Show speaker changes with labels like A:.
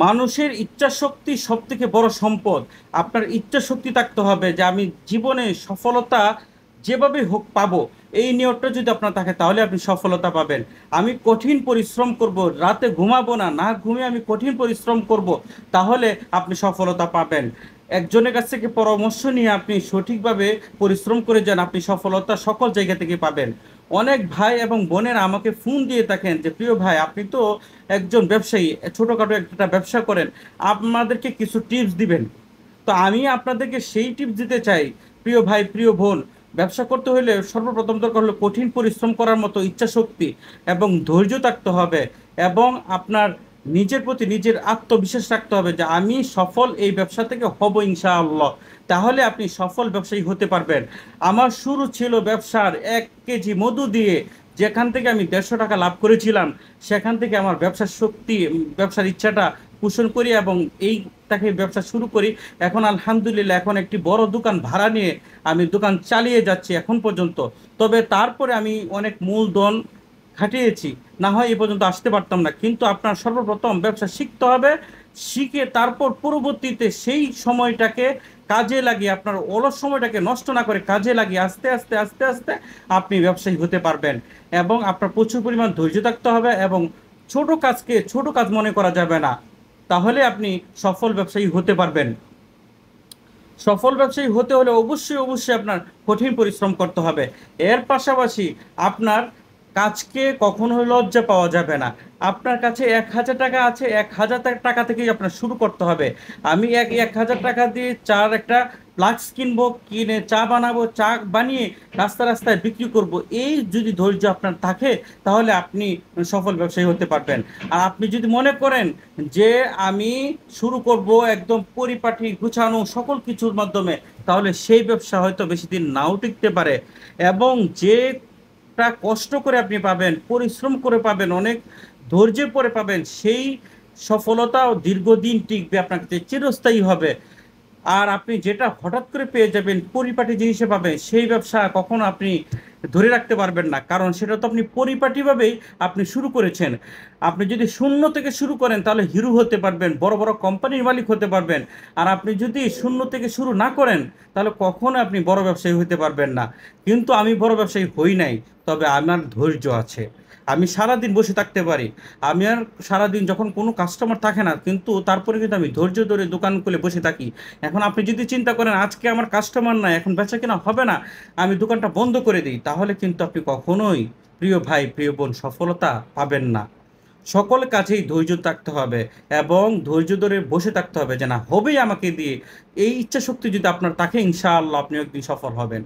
A: মানুষের ইচ্ছাশক্তি সবথেকে বড় সম্পদ। আপনার ইচ্ছাশক্তি থাকতে হবে যে আমি জীবনে সফলতা যেভাবে হোক পাবো। এই নিয়তটা যদি আপনার থাকে তাহলে আপনি সফলতা পাবেন। আমি কঠিন পরিশ্রম করব, রাতে ঘুমাবো না, না ঘুমিয়ে আমি কঠিন পরিশ্রম করব, তাহলে আপনি সফলতা পাবেন। একজনের কাছ থেকে পরামর্শ নিয়ে আপনি সঠিকভাবে পরিশ্রম করে যান, আপনি সফলতা সকল জায়গা থেকে পাবেন। অনেক ভাই এবং বোনেরা আমাকে ফোন দিয়ে থাকেন যে প্রিয় ভাই আপনি তো একজন ব্যবসায়ী, ছোটোখাটো একটা ব্যবসা করেন, আপনাদেরকে কিছু টিপস দিবেন। তো আমি আপনাদেরকে সেই টিপস দিতে চাই। প্রিয় ভাই, প্রিয় বোন, ব্যবসা করতে হলে সর্বপ্রথম দরকার হলো কঠিন পরিশ্রম করার মতো ইচ্ছা শক্তি এবং ধৈর্য থাকতে হবে। এবং আপনার নিজের প্রতি নিজের আত্মবিশ্বাস রাখতে হবে যে আমি সফল এই ব্যবসা থেকে হব ইনশাআল্লাহ। তাহলে আপনি সফল ব্যবসায়ী হতে পারবেন। আমার শুরু ছিল ব্যবসার 1 কেজি মধু দিয়ে, যেখান থেকে আমি 150 টাকা লাভ করেছিলাম। সেখান থেকে আমার ব্যবসার শক্তি, ব্যবসার ইচ্ছাটা পোষণ করি এবং এই তাকে ব্যবসা শুরু করি। এখন আলহামদুলিল্লাহ এখন একটি বড় দোকান ভাড়া নিয়ে আমি দোকান চালিয়ে যাচ্ছি এখন পর্যন্ত। তবে তারপরে আমি অনেক মূলধন খাটিয়েছি, না হয় এ পর্যন্ত আসতে পারতাম না। কিন্তু আপনার সর্বপ্রথম ব্যবসা শিখতে হবে, শিখে তারপর পরবর্তীতে সেই সময়টাকে কাজে লাগিয়ে, আপনার অলস সময়টাকে নষ্ট না করে কাজে লাগিয়ে আস্তে আস্তে আস্তে আস্তে আপনি ব্যবসায়ী হতে পারবেন। এবং আপনার প্রচুর পরিমাণ ধৈর্য থাকতে হবে এবং ছোট কাজকে ছোট কাজ মনে করা যাবে না। তাহলে আপনি সফল ব্যবসায়ী হতে পারবেন। সফল ব্যবসায়ী হতে হলে অবশ্যই অবশ্যই আপনার কঠিন পরিশ্রম করতে হবে। এর পাশাপাশি আপনার কাজকে কখনো লজ্জা পাওয়া যাবে না। আপনার কাছে 1,000 টাকা আছে, 1,000 টাকা থেকেই আপনার শুরু করতে হবে। আমি 1,000 টাকা দিয়ে চার একটা ফ্লাক্স কিনবো, কিনে চা বানাবো, চা বানিয়ে রাস্তা রাস্তায় বিক্রি করব, এই যদি ধৈর্য আপনার থাকে তাহলে আপনি সফল ব্যবসায়ী হতে পারবেন। আর আপনি যদি মনে করেন যে আমি শুরু করব একদম পরিপাটি গুছানো সকল কিছুর মাধ্যমে, তাহলে সেই ব্যবসা হয়তো বেশি দিন নাও টিকতে পারে। এবং যেটা কষ্ট করে আপনি পাবেন, পরিশ্রম করে পাবেন, অনেক ধৈর্যের পরে পাবেন, সেই সফলতাও দীর্ঘদিন টিকবে, আপনার কাছে চিরস্থায়ী হবে। আর আপনি যেটা হঠাৎ করে পেয়ে যাবেন, পরিপাটি জিনিসে পাবেন, সেই ব্যবসা কখনো আপনি ধরে রাখতে পারবেন না, কারণ সেটা তো আপনি পরিপাটিভাবেই আপনি শুরু করেছেন। আপনি যদি শূন্য থেকে শুরু করেন তাহলে হিরো হতে পারবেন, বড় বড় কোম্পানির মালিক হতে পারবেন। আর আপনি যদি শূন্য থেকে শুরু না করেন তাহলে কখনো আপনি বড় ব্যবসায়ী হতে পারবেন না। কিন্তু আমি বড় ব্যবসায়ী হই নাই, তবে আমার ধৈর্য আছে। আমি সারাদিন বসে থাকতে পারি। আমি আর সারাদিন যখন কোনো কাস্টমার থাকে না, কিন্তু তারপরে কিন্তু আমি ধৈর্য ধরে দোকান খুলে বসে থাকি। এখন আপনি যদি চিন্তা করেন আজকে আমার কাস্টমার নাই, এখন বেচা কেনা হবে না, আমি দোকানটা বন্ধ করে দিই, তাহলে কিন্তু আপনি কখনোই, প্রিয় ভাই, প্রিয় বোন, সফলতা পাবেন না। সকল কাজেই ধৈর্য থাকতে হবে এবং ধৈর্য ধরে বসে থাকতে হবে যে না, হবেই আমাকে দিয়ে। এই ইচ্ছা শক্তি যদি আপনার থাকে ইনশাআল্লাহ আপনি একদিন সফল হবেন।